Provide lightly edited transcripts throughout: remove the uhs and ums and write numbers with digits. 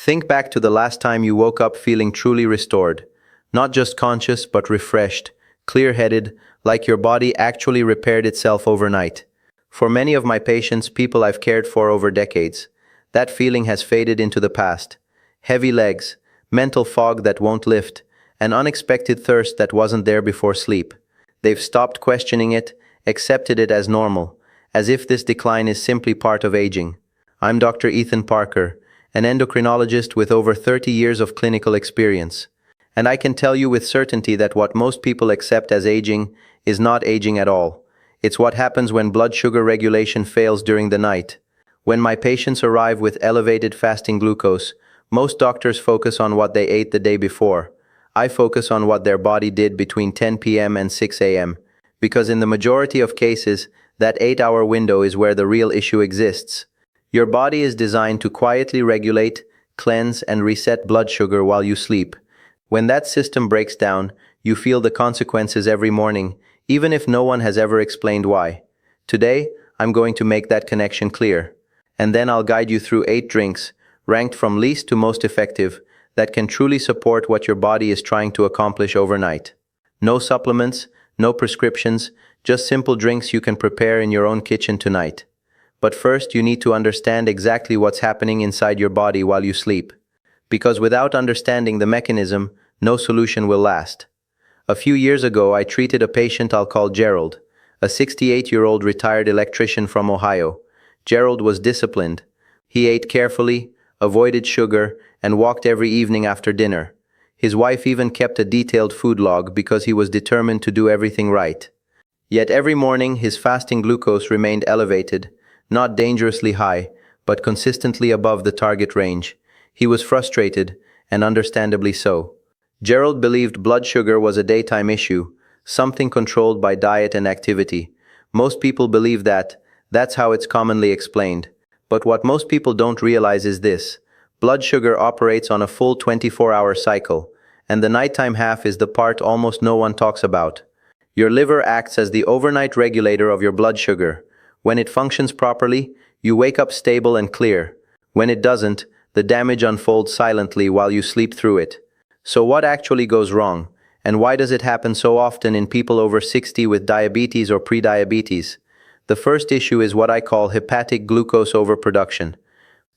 Think back to the last time you woke up feeling truly restored. Not just conscious, but refreshed, clear-headed, like your body actually repaired itself overnight. For many of my patients, people I've cared for over decades, that feeling has faded into the past. Heavy legs, mental fog that won't lift, an unexpected thirst that wasn't there before sleep. They've stopped questioning it, accepted it as normal, as if this decline is simply part of aging. I'm Dr. Ethan Parker, an endocrinologist with over 30 years of clinical experience. And I can tell you with certainty that what most people accept as aging is not aging at all. It's what happens when blood sugar regulation fails during the night. When my patients arrive with elevated fasting glucose, most doctors focus on what they ate the day before. I focus on what their body did between 10 p.m. and 6 a.m. Because in the majority of cases, that 8-hour window is where the real issue exists. Your body is designed to quietly regulate, cleanse, and reset blood sugar while you sleep. When that system breaks down, you feel the consequences every morning, even if no one has ever explained why. Today, I'm going to make that connection clear. And then I'll guide you through 8 drinks, ranked from least to most effective, that can truly support what your body is trying to accomplish overnight. No supplements, no prescriptions, just simple drinks you can prepare in your own kitchen tonight. But first, you need to understand exactly what's happening inside your body while you sleep. Because without understanding the mechanism, no solution will last. A few years ago, I treated a patient I'll call Gerald, a 68-year-old retired electrician from Ohio. Gerald was disciplined. He ate carefully, avoided sugar, and walked every evening after dinner. His wife even kept a detailed food log because he was determined to do everything right. Yet every morning, his fasting glucose remained elevated, not dangerously high, but consistently above the target range. He was frustrated, and understandably so. Gerald believed blood sugar was a daytime issue, something controlled by diet and activity. Most people believe that. That's how it's commonly explained. But what most people don't realize is this. Blood sugar operates on a full 24-hour cycle, and the nighttime half is the part almost no one talks about. Your liver acts as the overnight regulator of your blood sugar. When it functions properly, you wake up stable and clear. When it doesn't, the damage unfolds silently while you sleep through it. So what actually goes wrong, and why does it happen so often in people over 60 with diabetes or prediabetes? The first issue is what I call hepatic glucose overproduction.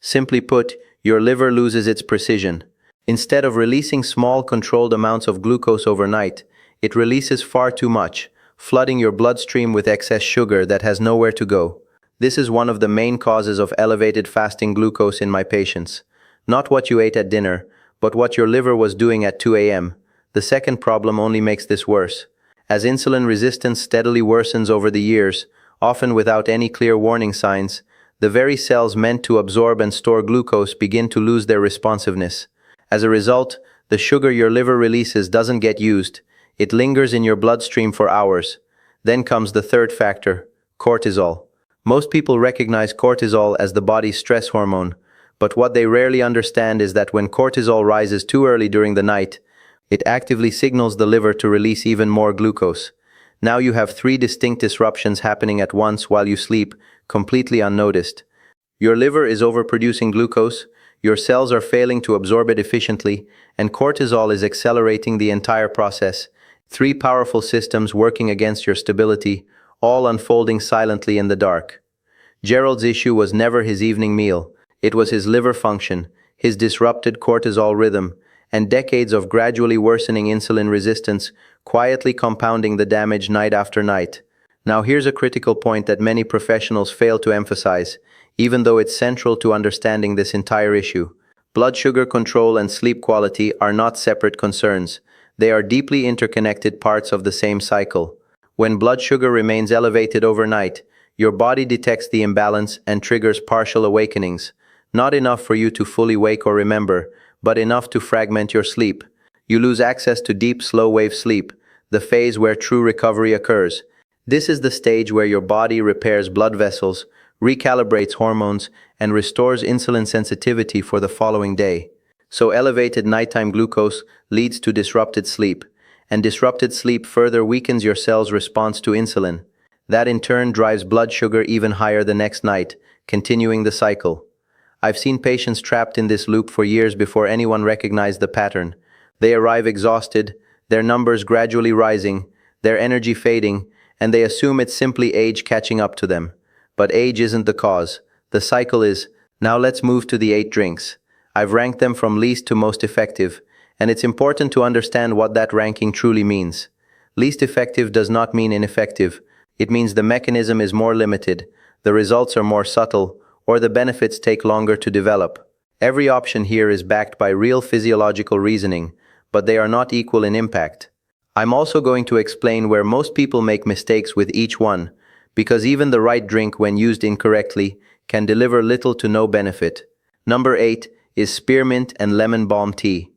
Simply put, your liver loses its precision. Instead of releasing small controlled amounts of glucose overnight, it releases far too much, flooding your bloodstream with excess sugar that has nowhere to go. This is one of the main causes of elevated fasting glucose in my patients. Not what you ate at dinner, but what your liver was doing at 2 a.m. The second problem only makes this worse. As insulin resistance steadily worsens over the years, often without any clear warning signs, the very cells meant to absorb and store glucose begin to lose their responsiveness. As a result, the sugar your liver releases doesn't get used. It lingers in your bloodstream for hours. Then comes the third factor, cortisol. Most people recognize cortisol as the body's stress hormone, but what they rarely understand is that when cortisol rises too early during the night, it actively signals the liver to release even more glucose. Now you have 3 distinct disruptions happening at once while you sleep, completely unnoticed. Your liver is overproducing glucose, your cells are failing to absorb it efficiently, and cortisol is accelerating the entire process. 3 powerful systems working against your stability, all unfolding silently in the dark. Gerald's issue was never his evening meal. It was his liver function, his disrupted cortisol rhythm, and decades of gradually worsening insulin resistance, quietly compounding the damage night after night. Now here's a critical point that many professionals fail to emphasize, even though it's central to understanding this entire issue. Blood sugar control and sleep quality are not separate concerns. They are deeply interconnected parts of the same cycle. When blood sugar remains elevated overnight, your body detects the imbalance and triggers partial awakenings. Not enough for you to fully wake or remember, but enough to fragment your sleep. You lose access to deep, slow-wave sleep, the phase where true recovery occurs. This is the stage where your body repairs blood vessels, recalibrates hormones, and restores insulin sensitivity for the following day. So elevated nighttime glucose leads to disrupted sleep, and disrupted sleep further weakens your cell's response to insulin. That in turn drives blood sugar even higher the next night, continuing the cycle. I've seen patients trapped in this loop for years before anyone recognized the pattern. They arrive exhausted, their numbers gradually rising, their energy fading, and they assume it's simply age catching up to them. But age isn't the cause. The cycle is. Now let's move to the 8 drinks. I've ranked them from least to most effective, and it's important to understand what that ranking truly means. Least effective does not mean ineffective. It means the mechanism is more limited, the results are more subtle, or the benefits take longer to develop. Every option here is backed by real physiological reasoning, but they are not equal in impact. I'm also going to explain where most people make mistakes with each one, because even the right drink, when used incorrectly, can deliver little to no benefit. Number 8 is spearmint and lemon balm tea.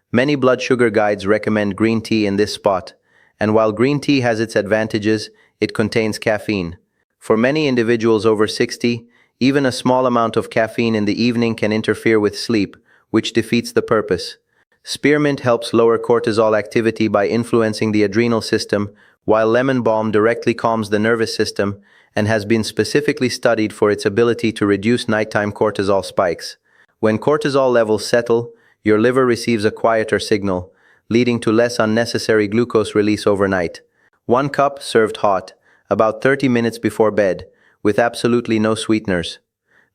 Many blood sugar guides recommend green tea in this spot, and while green tea has its advantages, it contains caffeine. For many individuals over 60, even a small amount of caffeine in the evening can interfere with sleep, which defeats the purpose. Spearmint helps lower cortisol activity by influencing the adrenal system, while lemon balm directly calms the nervous system and has been specifically studied for its ability to reduce nighttime cortisol spikes. When cortisol levels settle, your liver receives a quieter signal, leading to less unnecessary glucose release overnight. 1 cup served hot, about 30 minutes before bed, with absolutely no sweeteners.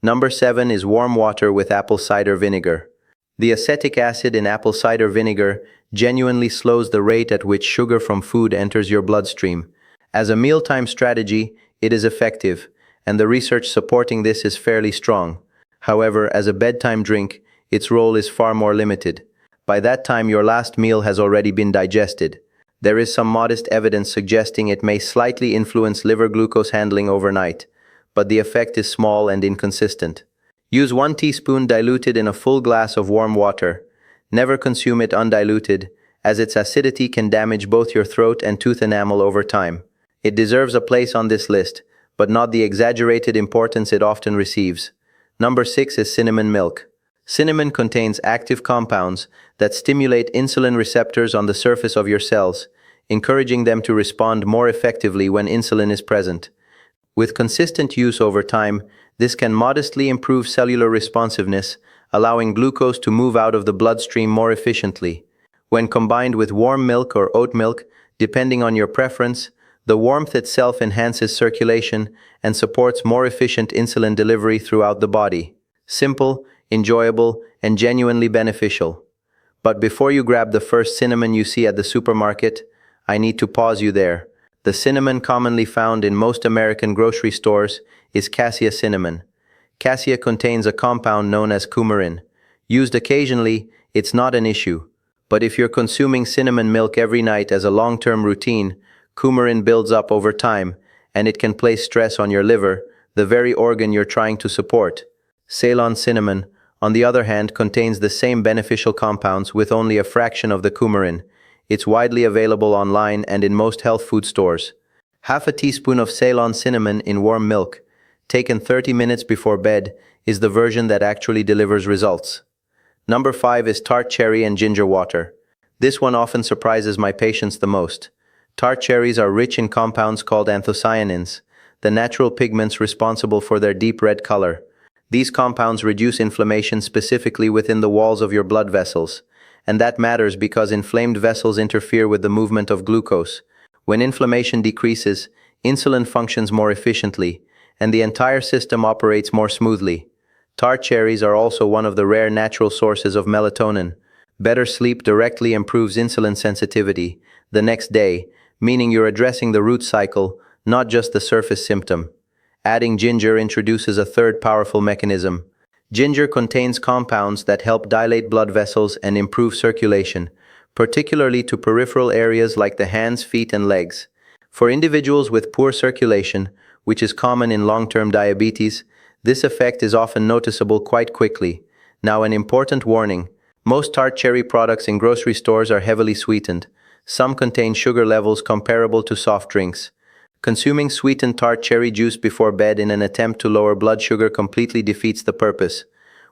Number 7 is warm water with apple cider vinegar. The acetic acid in apple cider vinegar genuinely slows the rate at which sugar from food enters your bloodstream. As a mealtime strategy, it is effective, and the research supporting this is fairly strong. However, as a bedtime drink, its role is far more limited. By that time, your last meal has already been digested. There is some modest evidence suggesting it may slightly influence liver glucose handling overnight, but the effect is small and inconsistent. Use 1 teaspoon diluted in a full glass of warm water. Never consume it undiluted, as its acidity can damage both your throat and tooth enamel over time. It deserves a place on this list, but not the exaggerated importance it often receives. Number 6 is cinnamon milk. Cinnamon contains active compounds that stimulate insulin receptors on the surface of your cells, encouraging them to respond more effectively when insulin is present. With consistent use over time, this can modestly improve cellular responsiveness, allowing glucose to move out of the bloodstream more efficiently. When combined with warm milk or oat milk, depending on your preference, the warmth itself enhances circulation and supports more efficient insulin delivery throughout the body. Simple, enjoyable, and genuinely beneficial. But before you grab the first cinnamon you see at the supermarket, I need to pause you there. The cinnamon commonly found in most American grocery stores is cassia cinnamon. Cassia contains a compound known as coumarin. Used occasionally, it's not an issue. But if you're consuming cinnamon milk every night as a long-term routine, coumarin builds up over time, and it can place stress on your liver, the very organ you're trying to support. Ceylon cinnamon, on the other hand, contains the same beneficial compounds with only a fraction of the coumarin. It's widely available online and in most health food stores. Half a teaspoon of Ceylon cinnamon in warm milk, taken 30 minutes before bed, is the version that actually delivers results. Number 5 is tart cherry and ginger water. This one often surprises my patients the most. Tart cherries are rich in compounds called anthocyanins, the natural pigments responsible for their deep red color. These compounds reduce inflammation specifically within the walls of your blood vessels, and that matters because inflamed vessels interfere with the movement of glucose. When inflammation decreases, insulin functions more efficiently, and the entire system operates more smoothly. Tart cherries are also one of the rare natural sources of melatonin. Better sleep directly improves insulin sensitivity the next day, meaning you're addressing the root cycle, not just the surface symptom. Adding ginger introduces a third powerful mechanism. Ginger contains compounds that help dilate blood vessels and improve circulation, particularly to peripheral areas like the hands, feet, and legs. For individuals with poor circulation, which is common in long-term diabetes, this effect is often noticeable quite quickly. Now, an important warning. Most tart cherry products in grocery stores are heavily sweetened. Some contain sugar levels comparable to soft drinks. Consuming sweetened tart cherry juice before bed in an attempt to lower blood sugar completely defeats the purpose.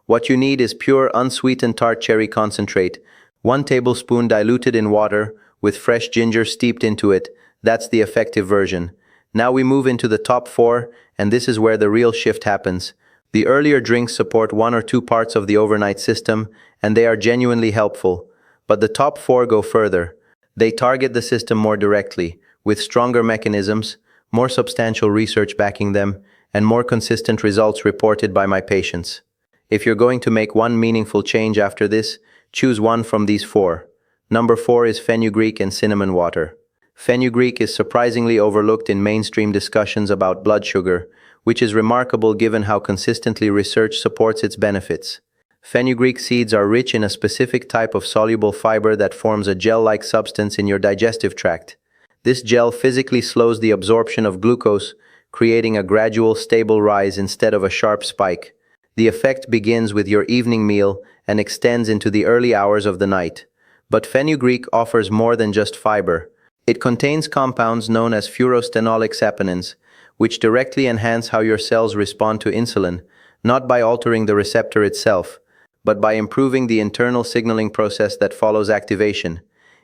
What you need is pure unsweetened tart cherry concentrate, 1 tablespoon diluted in water with fresh ginger steeped into it. That's the effective version. Now we move into the top 4, and this is where the real shift happens. The earlier drinks support one or two parts of the overnight system, and they are genuinely helpful. But the top four go further. They target the system more directly, with stronger mechanisms, more substantial research backing them, and more consistent results reported by my patients. If you're going to make one meaningful change after this, choose one from these four. Number 4 is fenugreek and cinnamon water. Fenugreek is surprisingly overlooked in mainstream discussions about blood sugar, which is remarkable given how consistently research supports its benefits. Fenugreek seeds are rich in a specific type of soluble fiber that forms a gel-like substance in your digestive tract. This gel physically slows the absorption of glucose, creating a gradual, stable rise instead of a sharp spike. The effect begins with your evening meal and extends into the early hours of the night. But fenugreek offers more than just fiber. It contains compounds known as furostenolic saponins, which directly enhance how your cells respond to insulin, not by altering the receptor itself, but by improving the internal signaling process that follows activation.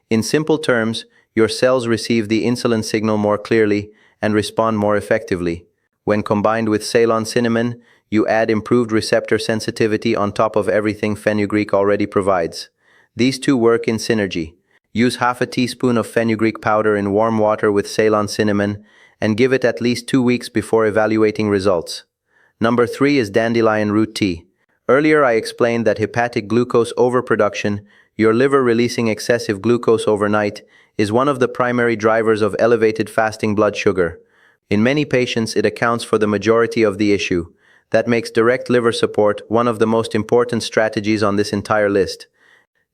In simple terms, your cells receive the insulin signal more clearly and respond more effectively. When combined with Ceylon cinnamon, you add improved receptor sensitivity on top of everything fenugreek already provides. These two work in synergy. Use half a teaspoon of fenugreek powder in warm water with Ceylon cinnamon and give it at least 2 weeks before evaluating results. Number 3 is dandelion root tea. Earlier I explained that hepatic glucose overproduction, your liver releasing excessive glucose overnight, is one of the primary drivers of elevated fasting blood sugar. In many patients, it accounts for the majority of the issue. That makes direct liver support one of the most important strategies on this entire list.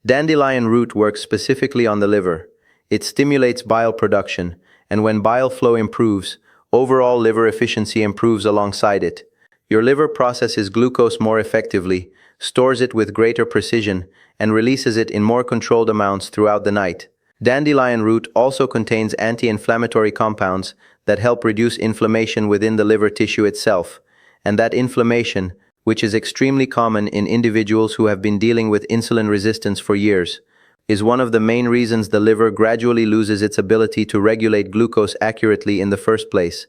Dandelion root works specifically on the liver. It stimulates bile production, and when bile flow improves, overall liver efficiency improves alongside it. Your liver processes glucose more effectively, stores it with greater precision, and releases it in more controlled amounts throughout the night. Dandelion root also contains anti-inflammatory compounds that help reduce inflammation within the liver tissue itself, and that inflammation, which is extremely common in individuals who have been dealing with insulin resistance for years, is one of the main reasons the liver gradually loses its ability to regulate glucose accurately in the first place.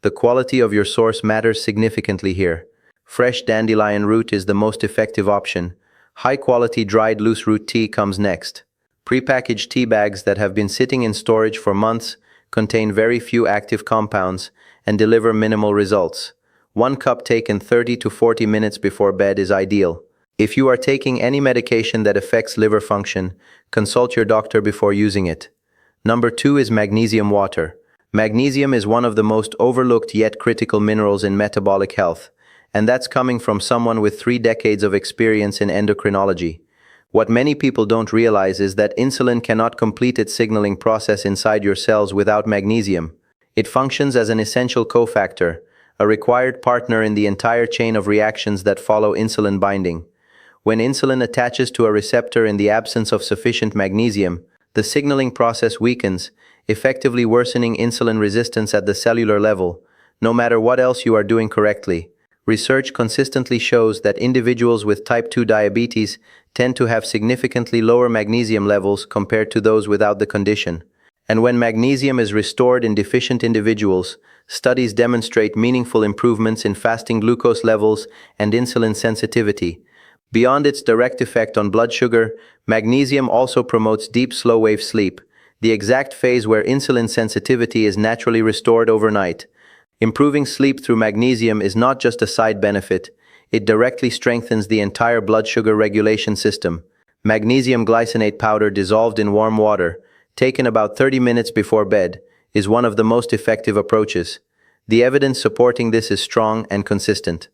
The quality of your source matters significantly here. Fresh dandelion root is the most effective option. High-quality dried loose root tea comes next. Prepackaged tea bags that have been sitting in storage for months contain very few active compounds and deliver minimal results. 1 cup taken 30 to 40 minutes before bed is ideal. If you are taking any medication that affects liver function, consult your doctor before using it. Number 2 is magnesium water. Magnesium is one of the most overlooked yet critical minerals in metabolic health, and that's coming from someone with 3 decades of experience in endocrinology. What many people don't realize is that insulin cannot complete its signaling process inside your cells without magnesium. It functions as an essential cofactor, a required partner in the entire chain of reactions that follow insulin binding. When insulin attaches to a receptor in the absence of sufficient magnesium, the signaling process weakens, effectively worsening insulin resistance at the cellular level, no matter what else you are doing correctly. Research consistently shows that individuals with type 2 diabetes tend to have significantly lower magnesium levels compared to those without the condition. And when magnesium is restored in deficient individuals, studies demonstrate meaningful improvements in fasting glucose levels and insulin sensitivity. Beyond its direct effect on blood sugar, magnesium also promotes deep slow-wave sleep, the exact phase where insulin sensitivity is naturally restored overnight. Improving sleep through magnesium is not just a side benefit, it directly strengthens the entire blood sugar regulation system. Magnesium glycinate powder dissolved in warm water, taken about 30 minutes before bed, is one of the most effective approaches. The evidence supporting this is strong and consistent.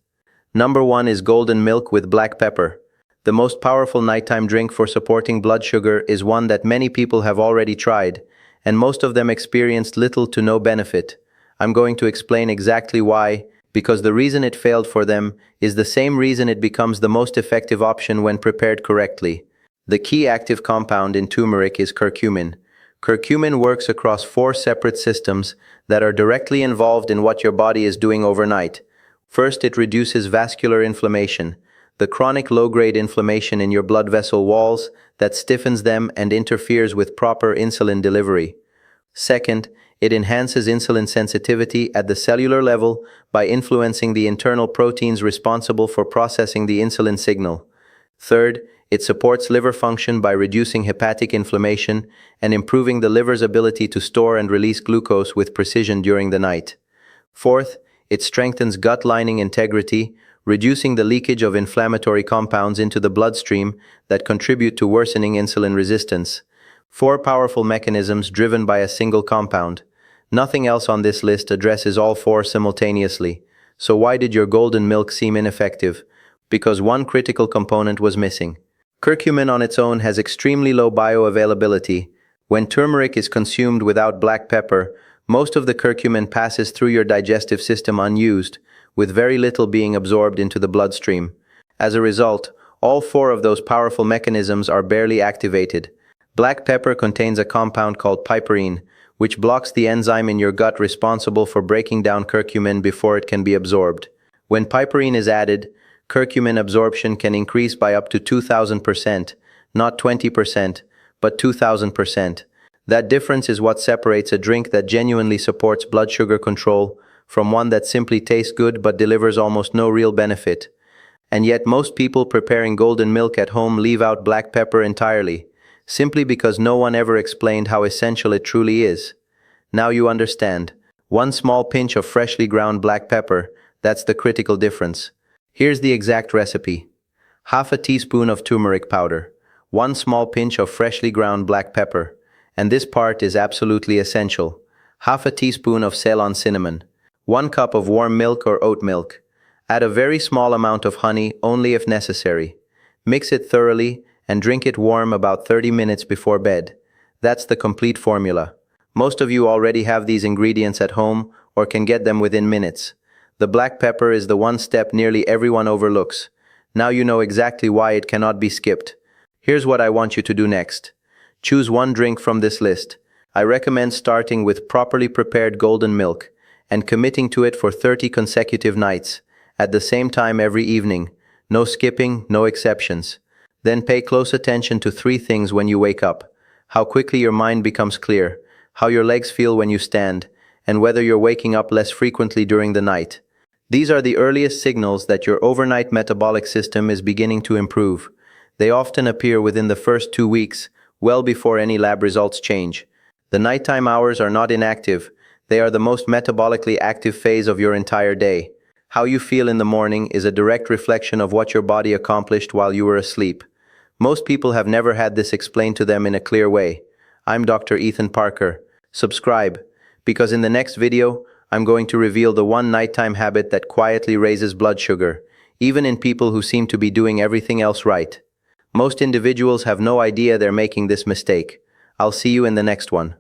Number 1 is golden milk with black pepper. The most powerful nighttime drink for supporting blood sugar is one that many people have already tried, and most of them experienced little to no benefit. I'm going to explain exactly why, because the reason it failed for them is the same reason it becomes the most effective option when prepared correctly. The key active compound in turmeric is curcumin. Curcumin works across 4 separate systems that are directly involved in what your body is doing overnight. First, it reduces vascular inflammation, the chronic low-grade inflammation in your blood vessel walls that stiffens them and interferes with proper insulin delivery. Second, It enhances insulin sensitivity at the cellular level by influencing the internal proteins responsible for processing the insulin signal. Third, it supports liver function by reducing hepatic inflammation and improving the liver's ability to store and release glucose with precision during the night. Fourth, it strengthens gut lining integrity, reducing the leakage of inflammatory compounds into the bloodstream that contribute to worsening insulin resistance. Four powerful mechanisms driven by a single compound. Nothing else on this list addresses all four simultaneously. So why did your golden milk seem ineffective? Because one critical component was missing. Curcumin on its own has extremely low bioavailability. When turmeric is consumed without black pepper, most of the curcumin passes through your digestive system unused, with very little being absorbed into the bloodstream. As a result, all four of those powerful mechanisms are barely activated. Black pepper contains a compound called piperine, which blocks the enzyme in your gut responsible for breaking down curcumin before it can be absorbed. When piperine is added, curcumin absorption can increase by up to 2,000%, not 20%, but 2,000%. That difference is what separates a drink that genuinely supports blood sugar control from one that simply tastes good but delivers almost no real benefit. And yet most people preparing golden milk at home leave out black pepper entirely, simply because no one ever explained how essential it truly is. Now you understand. One small pinch of freshly ground black pepper, that's the critical difference. Here's the exact recipe. Half a teaspoon of turmeric powder, one small pinch of freshly ground black pepper, and this part is absolutely essential. Half a teaspoon of Ceylon cinnamon, 1 cup of warm milk or oat milk. Add a very small amount of honey only if necessary. Mix it thoroughly and drink it warm about 30 minutes before bed. That's the complete formula. Most of you already have these ingredients at home or can get them within minutes. The black pepper is the one step nearly everyone overlooks. Now you know exactly why it cannot be skipped. Here's what I want you to do next. Choose one drink from this list. I recommend starting with properly prepared golden milk and committing to it for 30 consecutive nights, at the same time every evening. No skipping, no exceptions. Then pay close attention to 3 things when you wake up: how quickly your mind becomes clear, how your legs feel when you stand, and whether you're waking up less frequently during the night. These are the earliest signals that your overnight metabolic system is beginning to improve. They often appear within the first 2 weeks, well before any lab results change. The nighttime hours are not inactive. They are the most metabolically active phase of your entire day. How you feel in the morning is a direct reflection of what your body accomplished while you were asleep. Most people have never had this explained to them in a clear way. I'm Dr. Ethan Parker. Subscribe, because in the next video, I'm going to reveal the one nighttime habit that quietly raises blood sugar, even in people who seem to be doing everything else right. Most individuals have no idea they're making this mistake. I'll see you in the next one.